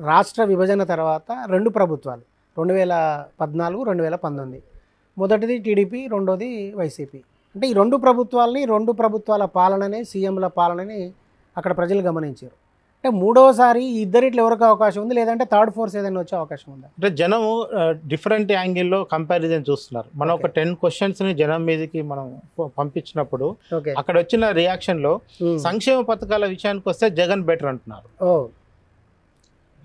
రాష్ట్ర విభజన తర్వాత 2 ప్రభుత్వాలు 2014, 2019. మొదటిది టీడీపీ, రెండోది వైసీపీ. అంటే ఈ 2 ప్రభుత్వాలని, 2 ప్రభుత్వాల పాలనని, సీఎంల పాలనని అక్కడ ప్రజలు గమనించారు. అంటే మూడోసారి ఈ ఇద్దరిట్లో ఎవరికి అవకాశం ఉంది, లేదంటే థర్డ్ ఫోర్స్ ఏదైనా వచ్చే అవకాశం ఉందా? అంటే జనము డిఫరెంట్ యాంగిల్లో కంపారిజన్ చూస్తున్నారు. మనం ఒక 10 క్వశ్చన్స్ని జనం మీదకి మనం పంపించినప్పుడు అక్కడ వచ్చిన రియాక్షన్లో సంక్షేమ పథకాల విషయానికి వస్తే జగన్ బెటర్ అంటున్నారు.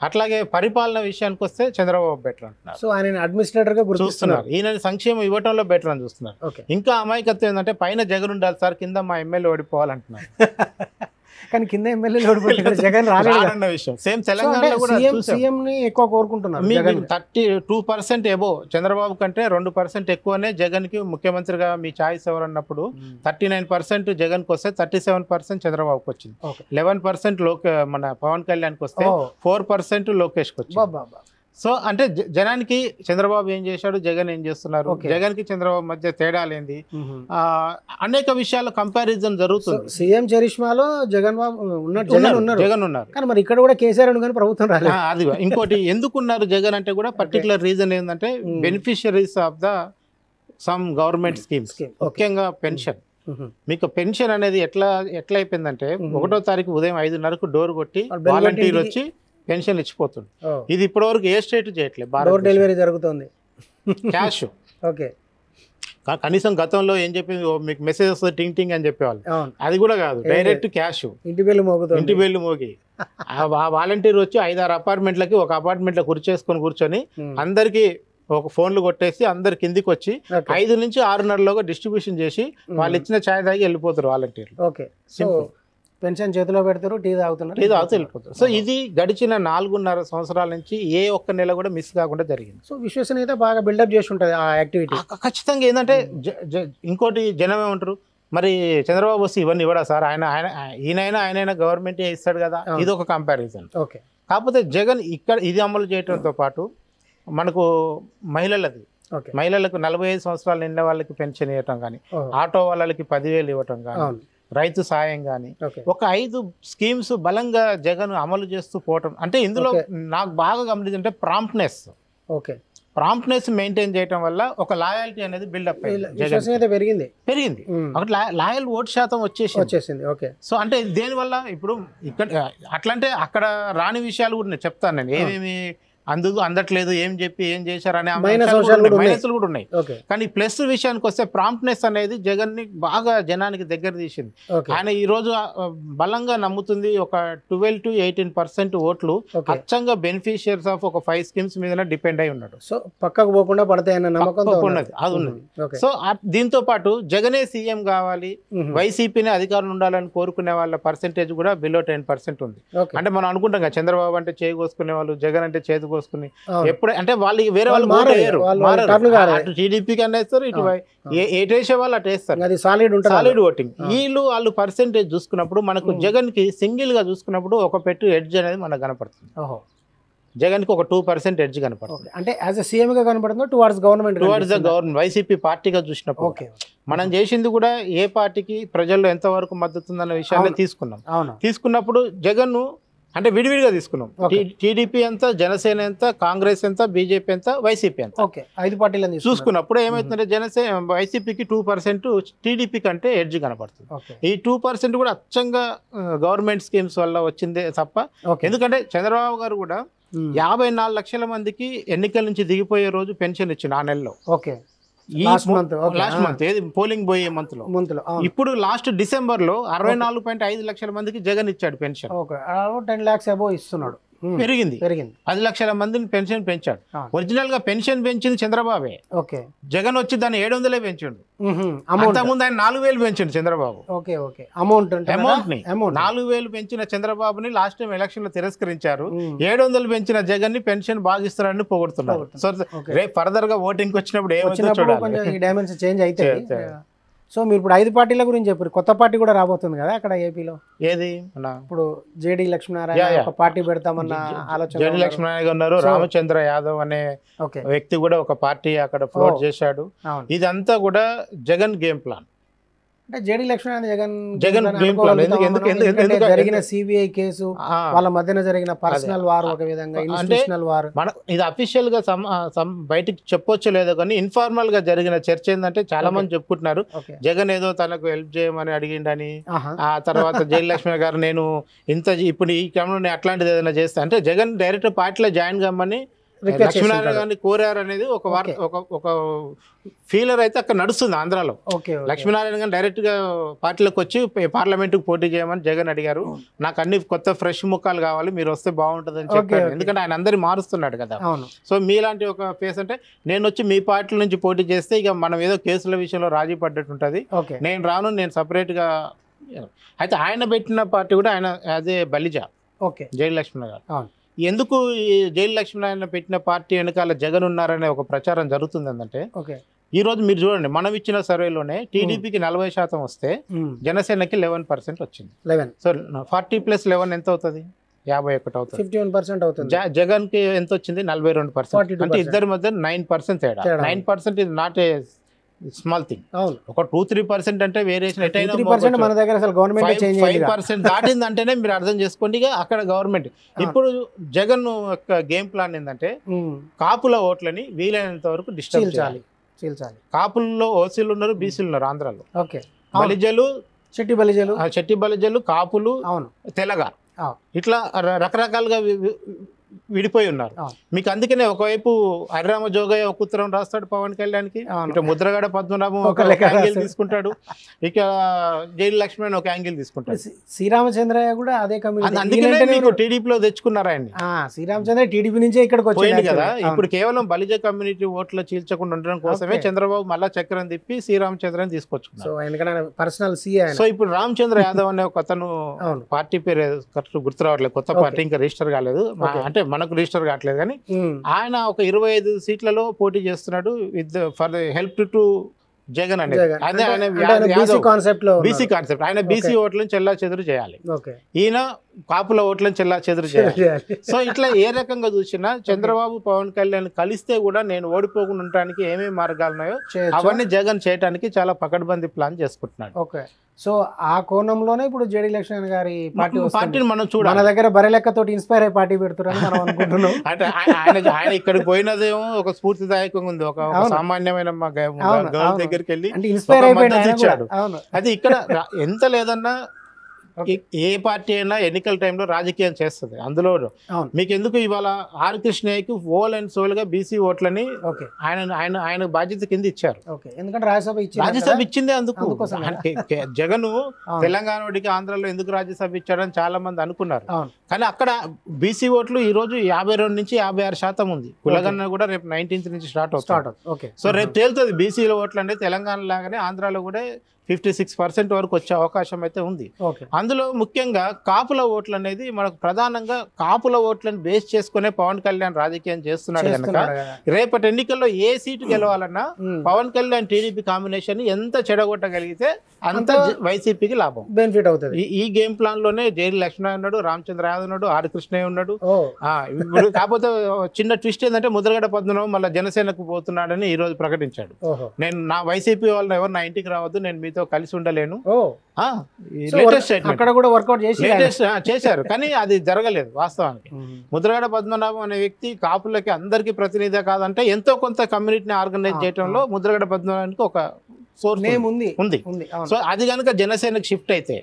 అట్లాగే పరిపాలన విషయానికి వస్తే చంద్రబాబు బెటర్ అంటున్నారు. సో ఆయన అడ్మినిస్ట్రేటర్గా చూస్తున్నారు. ఈయన సంక్షేమం ఇవ్వటంలో బెటర్ అని చూస్తున్నారు. ఇంకా అమాయకత్వం ఏంటంటే పైన జగన్ ఉండాలి సార్, కింద మా ఎమ్మెల్యే ఓడిపోవాలంటున్నారు. కానీ కింద ఎమ్మెల్యేలు ఓడిపోతున్నారు, జగన్ రాలేదన్న విషయం. సేమ్ తెలంగాణలో కూడా సీఎం ని ఎక్కువ కోరుకుంటున్నారు. 32% ఎబో చంద్రబాబు కంటే 2% ఎక్కువనే జగన్ కి ముఖ్యమంత్రిగా మీ ఛాయిస్ ఎవరన్నప్పుడు 39% జగన్ కి వస్తే 37% చంద్రబాబుకి వచ్చింది. 11% మన పవన్ కళ్యాణ్కి వస్తే 4% లోకేష్కి వచ్చింది. సో అంటే జనానికి చంద్రబాబు ఏం చేశాడు, జగన్ ఏం చేస్తున్నారు, జగన్ కి చంద్రబాబు మధ్య తేడాలేంది, అనేక విషయాల్లో కంపారిజన్ జరుగుతుంది. సీఎం చరిష్మాలో జగన్ ఉన్నారు, కానీ మరి ఇక్కడ కూడా కేసీఆర్ కానీ ప్రభుత్వం రాలేదు. అది ఇంకోటి ఎందుకున్నారు జగన్ అంటే కూడా పర్టికులర్ రీజన్ ఏంటంటే beneficiaries of the sum government schemes, ముఖ్యంగా పెన్షన్. మీకు పెన్షన్ అనేది ఎట్లా అయిపోయిందంటే 1వ తారీఖు ఉదయం 5:30కు డోర్ కొట్టి వాలంటీర్ వచ్చి పెన్షన్ ఇచ్చిపోతుంది. ఇది ఇప్పటివరకు ఏ స్టేట్ చేయట్లేదు. డోర్ డెలివరీ జరుగుతుంది, క్యాష్. ఓకే, కనీసం గతంలో ఏం చెప్పింది, మీకు మెసేజ్ వస్తుంది టింగ్ టింగ్ అని చెప్పేవాళ్ళు. అది కూడా కాదు, డైరెక్ట్ క్యాష్. ఇంటి బెల్లు మోగి ఆ వాలంటీర్ వచ్చి 5-6 అపార్ట్మెంట్లకి ఒక అపార్ట్మెంట్లో కూర్చొని అందరికీ ఒక ఫోన్లు కొట్టేసి అందరు కిందికి వచ్చి 5 నుంచి 6:30లోగా డిస్ట్రిబ్యూషన్ చేసి వాళ్ళు ఇచ్చిన ఛాయ్ తాగి వెళ్ళిపోతారు వాలంటీర్లు. ఓకే, పెన్షన్ చేతిలో పెడతారు, టీ తాగుతున్నారు, వెళ్ళిపోతారు. సో ఇది గడిచిన 4.5 సంవత్సరాల నుంచి ఏ ఒక్క నెల కూడా మిస్ కాకుండా జరిగింది. సో విశ్వసనీయత బాగా బిల్డప్ చేసి ఉంటుంది ఆ యాక్టివిటీ. ఖచ్చితంగా ఏంటంటే ఇంకోటి జనం ఏమంటారు, మరి చంద్రబాబు వస్తే ఇవన్నీ ఇవ్వడా సార్, ఆయనైనా గవర్నమెంట్ ఇస్తాడు కదా, ఇది ఒక కంపారిజన్. ఓకే, కాకపోతే జగన్ ఇక్కడ ఇది అమలు చేయడంతో పాటు మనకు మహిళలకు 45 సంవత్సరాలు నిండిన వాళ్ళకి పెన్షన్ ఇవ్వటం కానీ, ఆటో వాళ్ళకి 10,000 ఇవ్వటం కానీ, రైతు సాయం కానీ, ఒక 5 స్కీమ్స్ బలంగా జగన్ అమలు చేస్తూ పోవటం. అంటే ఇందులో నాకు బాగా గమనించంటే ప్రాంప్ట్నెస్ మెయింటైన్ చేయడం వల్ల ఒక లాయాలిటీ అనేది బిల్డప్ పెరిగింది. ఒకటి లాయల్ ఓటు శాతం వచ్చేసింది. ఓకే, సో అంటే దేనివల్ల ఇప్పుడు ఇక్కడ అట్లంటే అక్కడ రాని విషయాలు కూడా నేను చెప్తాను. నేను ఏమేమి అందట్లేదు, ఏం చేశారనే మైనస్లు కూడా ఉన్నాయి. కానీ ప్లస్ విషయానికి వస్తే ప్రాంప్ట్నెస్ అనేది జగన్ ని బాగా జనానికి దగ్గర తీసింది. ఆయన ఈ రోజు బలంగా నమ్ముతుంది ఒక 12 to 18% ఓట్లు అచ్చంగా బెనిఫిషియర్స్ ఆఫ్ ఒక 5 స్కీమ్స్ మీద డిపెండ్ అయి ఉన్నాడు. సో పక్కకు పోకుండా పడతాయన్న నమ్మకం అది ఉన్నది. సో దీంతో పాటు జగనే సీఎం కావాలి, వైసీపీని అధికారం ఉండాలని కోరుకునే వాళ్ళ పర్సెంటేజ్ కూడా బిలో 10% ఉంది. అంటే మనం అనుకుంటాం కదా, చంద్రబాబు అంటే చేయి కోసుకునే వాళ్ళు, జగన్ అంటే చేతి కోసుకుని ఎప్పుడు అంటే వాళ్ళు వేరే వాళ్ళు అటు టీడీపీకి అనేస్తారు, ఇటు ఏటేసే వాళ్ళు అటు వేస్తారు, సాలిడ్ ఓటింగ్. వాళ్ళు పర్సెంటేజ్ చూసుకున్నప్పుడు మనకు జగన్ కి సింగిల్ గా చూసుకున్నప్పుడు ఒక పెట్టు ఎడ్జ్ అనేది మనకు కనపడుతుంది. జగన్ కి ఒక 2% ఎడ్జ్ కనపడుతుంది. అంటే యాజ్ ఎ సీఎం గా కనపడుతుంది టువర్డ్స్ గవర్నమెంట్ వైసీపీ పార్టీగా చూసినప్పుడు. మనం చేసింది కూడా ఏ పార్టీకి ప్రజల్లో ఎంతవరకు మద్దతు ఉందన్న విషయాన్ని తీసుకున్నప్పుడు జగన్ అంటే విడివిడిగా తీసుకున్నాం. టీడీపీ ఎంత, జనసేన ఎంత, కాంగ్రెస్ ఎంత, బీజేపీ ఎంత, వైసీపీ ఎంత, 5 పార్టీలను చూసుకున్నప్పుడు ఏమవుతుందంటే వైసీపీకి 2%, టీడీపీ కంటే ఎడ్జ్ కనపడుతుంది. ఈ 2% కూడా అచ్చంగా గవర్నమెంట్ స్కీమ్స్ వల్ల వచ్చిందే తప్ప. ఎందుకంటే చంద్రబాబు గారు కూడా 54 లక్షల మందికి ఎన్నికల నుంచి దిగిపోయే రోజు పెన్షన్ ఇచ్చింది ఆ నెలలో. లాస్ట్ మంత్ ఏది పోలింగ్ పోయే మంత్ లో. ఇప్పుడు లాస్ట్ డిసెంబర్ లో 64.5 లక్షల మందికి జగన్ ఇచ్చాడు పెన్షన్. 10 lakhs అబోవ్ ఇస్తున్నాడు. పెరిగింది 10 లక్షల మందిని పెన్షన్ పెంచాడు. ఒరిజినల్ గా పెన్షన్ పెంచింది చంద్రబాబే. జగన్ వచ్చి దాన్ని 700 పెంచాడు. అంతకుముందు ఆయన 4,000 పెంచాడు చంద్రబాబు. అమౌంట్ ని 4,000 పెంచిన చంద్రబాబుని లాస్ట్ టైం ఎలక్షన్ లో తిరస్కరించారు. 700 పెంచిన జగన్ ని పెన్షన్ బాగిస్తున్నారని పొగుడుతున్నారు. సో రేపు ఫర్దర్ గా ఓటింగ్ వచ్చినప్పుడు ఏమవుతుందో చేంజ్ అయితే. సో మీరు ఇప్పుడు 5 పార్టీల గురించి చెప్పారు, కొత్త పార్టీ కూడా రాబోతుంది కదా అక్కడ ఏపీలో. ఏది ఇప్పుడు జేడీ లక్ష్మీనారాయణ ఒక పార్టీ పెడతామన్న ఆలోచన. జేడీ లక్ష్మీనారాయణ ఉన్నారు, రామచంద్ర యాదవ్ అనే వ్యక్తి కూడా ఒక పార్టీ అక్కడ ఫ్లోట్ చేశాడు. ఇదంతా కూడా జగన్ గేమ్ ప్లాన్. అంటే JD Lakshminarayana Jagan game plan. ఎందుకు జరిగిన సిబిఐ కేసు వాళ్ళ మధ్యన జరిగిన పర్సనల్ వార్ ఒక విధంగా ఇన్స్టిట్యూషనల్ వార్ మన ఇది అఫీషియల్ గా బయటికి చెప్పొచ్చు లేదో కానీ ఇన్ఫార్మల్ గా జరిగిన చర్చ ఏంటంటే చాలా మంది చెప్పుకుంటున్నారు జగన్ ఏదో తనకు హెల్ప్ చేయమని అడిగిండని ఆ తర్వాత జైలు లక్ష్మి గారు నేను ఇప్పుడు ఈ క్రమంలో నేను అట్లాంటిది ఏదైనా చేస్తా అంటే జగన్ డైరెక్ట్ పార్టీలో జాయిన్ కమ్మని లక్ష్మీనారాయణ గారిని కోరారు అనేది ఒక వార్త ఒక ఫీలర్ అయితే అక్కడ నడుస్తుంది ఆంధ్రాలో. లక్ష్మీనారాయణ గారిని డైరెక్ట్ గా పార్టీలోకి వచ్చి పార్లమెంట్ కు పోటీ చేయమని జగన్ అడిగారు. నాకు అన్ని కొత్త ఫ్రెష్ ముఖాలు కావాలి మీరు వస్తే బాగుంటుంది అని చెప్పారు. ఎందుకంటే ఆయన అందరినీ మారుస్తున్నాడు కదా. సో మీలాంటి ఒక ఫేస్ అంటే నేను వచ్చి మీ పార్టీ నుంచి పోటీ చేస్తే ఇక మనం ఏదో కేసుల విషయంలో రాజీ పడ్డట్టు ఉంటుంది, నేను రాను, నేను సపరేట్ గా. అయితే ఆయన పెట్టిన పార్టీ కూడా ఆయన అదే బలిజా జైలు లక్ష్మీనారాయణ గారు. ఎందుకు జైలు లక్ష్మీనారాయణ పెట్టిన పార్టీ వెనకాల జగన్ ఉన్నారనే ఒక ప్రచారం జరుగుతుంది ఏంటంటే ఈ రోజు మీరు చూడండి మనం ఇచ్చిన సర్వేలోనే టీడీపీకి 40% వస్తే జనసేనకి 11% వచ్చింది. సో 40+11 ఎంత అవుతుంది? 51 అవుతుంది. 51% అవుతుంది. జగన్ కి ఎంత వచ్చింది? 42%. అంటే ఇద్దరి మధ్య 9% తేడా. 9% ఇది నాట్ ఏ స్మాల్ థింగ్. ఒక 2-3% అంటే వేరియేషన్ ఎటైనా 5% దాటింది అంటేనే మీరు అర్థం చేసుకోండి ఇక అక్కడ గవర్నమెంట్. ఇప్పుడు జగన్ యొక్క గేమ్ ప్లాన్ ఏంటంటే కాపుల ఓట్లని వీలైనంత వరకు డిస్టర్బ్ చేయాలి. కాపుల్లో ఓసీలు ఉన్నారు, బీసీలు ఉన్నారు ఆంధ్రాలో. బలిజలు, చెట్టి బలిజలు, కాపులు, తెలగ ఇట్లా రకరకాలుగా విడిపోయి ఉన్నారు. మీకు అందుకనే ఒకవైపు హరిరామ జోగయ్య ఒక ఉత్తరం రాస్తాడు పవన్ కళ్యాణ్కి, ఇక ముద్రగడ పద్మనాభం ఒక యాంగిల్ తీసుకుంటాడు, ఇక జైలు లక్ష్మణ్ ఒక యాంగిల్ తీసుకుంటాడు, శ్రీరామచంద్రయ్య కూడా అదే కమ్యూనిటీ. అందుకనే మీకు టీడీపీలో తెచ్చుకున్నారు ఆయన్ని. శ్రీరామచంద్ర టీడీపీ నుంచే ఇక్కడికి వచ్చింది కదా. ఇప్పుడు కేవలం బలిజ కమ్యూనిటీ ఓట్లు చీల్చకుండా ఉండడం కోసమే చంద్రబాబు మళ్ళా చక్రం తిప్పి శ్రీరామచంద్రని తీసుకొచ్చుకున్నారు. సో ఇప్పుడు రామచంద్ర యాదవ్ అనే ఒక అతను, పార్టీ పేరు కరెక్ట్ గుర్తు రావట్లేదు, కొత్త పార్టీ ఇంకా రిజిస్టర్ కాలేదు, అంటే మనకు రిజిస్టర్ కావట్లేదు కానీ ఆయన ఒక 25 సీట్లలో పోటీ చేస్తున్నాడు with for help to Jagan అనేది. అదే ఆయన బీసీ కాన్సెప్ట్. ఆయన బీసీ ఓట్లను చెల్లా చెదురు చేయాలి, ఈయన కాపుల ఓట్లను చెల్లా చెదురు చేయాలి. సో ఇట్లా ఏ రకంగా చూసినా చంద్రబాబు పవన్ కళ్యాణ్ కలిస్తే కూడా నేను ఓడిపోకుండా ఉండడానికి ఏమేమి మార్గాలు ఉన్నాయో అవన్నీ జగన్ చేయడానికి చాలా పకడ్బందీ ప్లాన్ చేసుకుంటున్నాడు. సో ఆ కోణంలోనే ఇప్పుడు జేడీ లక్ష్మణ్ గారి పార్టీని మనం చూడాలి. మన దగ్గర బరెలెక్కతోటి ఇన్స్పైర్ అయ్యి పార్టీ పెడుతున్నారని మనం అనుకుంటున్నాం. అంటే ఆయన ఇక్కడికి పోయినదేమో ఒక స్ఫూర్తిదాయకంగా ఉంది, ఒక సామాన్యమైన గర్ల్ దగ్గరికి వెళ్ళి ఇచ్చాడు. అది ఇక్కడ ఎంత లేదన్నా ఏ పార్టీ అయినా ఎన్నికల టైంలో రాజకీయం చేస్తుంది. అందులో మీకు ఎందుకు ఇవాళ ఆర్ కృష్ణయ్యకి హోల్ అండ్ సోల్ గా బీసీ ఓట్లని ఆయన బాధ్యత కింద ఇచ్చారు. ఎందుకంటే రాజ్యసభ ఇచ్చిందే అందుకు. జగన్ తెలంగాణకి ఆంధ్రాలో ఎందుకు రాజ్యసభ ఇచ్చాడని చాలా మంది అనుకున్నారు, కానీ అక్కడ బీసీ ఓట్లు ఈ రోజు 52 నుంచి 56% ఉంది. కులగన్న కూడా రేపు 19th నుంచి స్టార్ట్ అవుతుంది. సో రేపు తేలుతుంది బీసీల ఓట్లు అంటే తెలంగాణ లాగానే ఆంధ్రాలో కూడా 56% వరకు వచ్చే అవకాశం అయితే ఉంది. అందులో ముఖ్యంగా కాపుల ఓట్లు అనేది మనకు ప్రధానంగా కాపుల ఓట్లను బేస్ చేసుకునే పవన్ కళ్యాణ్ రాజకీయం చేస్తున్నాడు కనుక రేపటి ఎన్నికల్లో ఏ సీటు గెలవాలన్నా పవన్ కళ్యాణ్ టీడీపీ కాంబినేషన్ ఎంత చెడగొట్టగలిగితే అంత వైసీపీకి లాభం, బెనిఫిట్ అవుతుంది. ఈ గేమ్ ప్లాన్ లోనే జైలు లక్ష్మణ్ ఉన్నాడు, రామచంద్ర యాదవ్ ఉన్నాడు, ఆర్ కృష్ణయ్య ఉన్నాడు. ఇప్పుడు కాకపోతే చిన్న ట్విస్ట్ ఏంటంటే ముద్రగడ పద్మనాభం మళ్ళీ జనసేనకు పోతున్నాడని ఈ రోజు ప్రకటించాడు. నేను నా వైసీపీ వాళ్ళని ఎవరు నా ఇంటికి రావద్దు, నేను మీతో కలిసి ఉండలేను. అక్కడ కూడా వర్కౌట్ చేశారు కానీ అది జరగలేదు వాస్తవానికి. ముద్రగడ పద్మనాభం అనే వ్యక్తి కాపులకి అందరికి ప్రతినిధి కాదంటే ఎంతో కొంత కమ్యూనిటీని ఆర్గనైజ్ చేయడంలో ముద్రగడ పద్మనాభానికి ఒక సోర్స్ ఉంది. సో అది కనుక జనసేనకు షిఫ్ట్ అయితే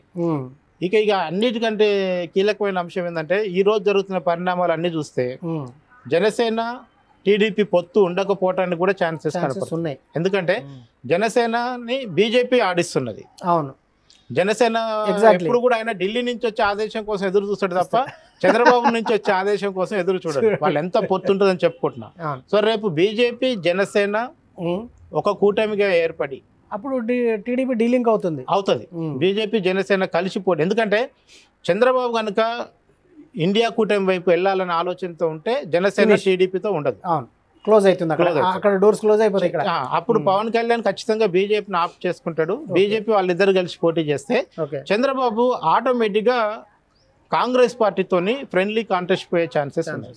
ఇక అన్నిటికంటే కీలకమైన అంశం ఏంటంటే ఈ రోజు జరుగుతున్న పరిణామాలు అన్ని చూస్తే జనసేన టీడీపీ పొత్తు ఉండకపోవటానికి కూడా ఛాన్సెస్ కనపడుతున్నాయి. ఎందుకంటే జనసేనని బీజేపీ ఆడిస్తున్నది. అవును, జనసేన ఎప్పుడు కూడా ఆయన ఢిల్లీ నుంచి వచ్చే ఆదేశం కోసం ఎదురు చూస్తాడు తప్ప చంద్రబాబు నుంచి వచ్చే ఆదేశం కోసం ఎదురు చూడదు. వాళ్ళు ఎంత పొత్తు ఉంటుందని చెప్పుకుంటున్నా. సో రేపు బీజేపీ జనసేన ఒక కూటమిగా ఏర్పడి అప్పుడు టీడీపీ డీలింక్ అవుతుంది. బీజేపీ జనసేన కలిసిపోటీ. ఎందుకంటే చంద్రబాబు కనుక ఇండియా కూటమి వైపు వెళ్ళాలనే ఆలోచనతో ఉంటే జనసేన టీడీపీతో ఉండదు, క్లోజ్ అవుతుంది, అక్కడ డోర్స్ క్లోజ్ అయిపోతాయి. అప్పుడు పవన్ కళ్యాణ్ ఖచ్చితంగా బీజేపీని ఆప్ చేసుకుంటాడు. బీజేపీ వాళ్ళిద్దరు కలిసి పోటీ చేస్తే చంద్రబాబు ఆటోమేటిక్ గా కాంగ్రెస్ పార్టీతోని ఫ్రెండ్లీ కాంటెస్ట్ పోయే ఛాన్సెస్ ఉన్నాయి.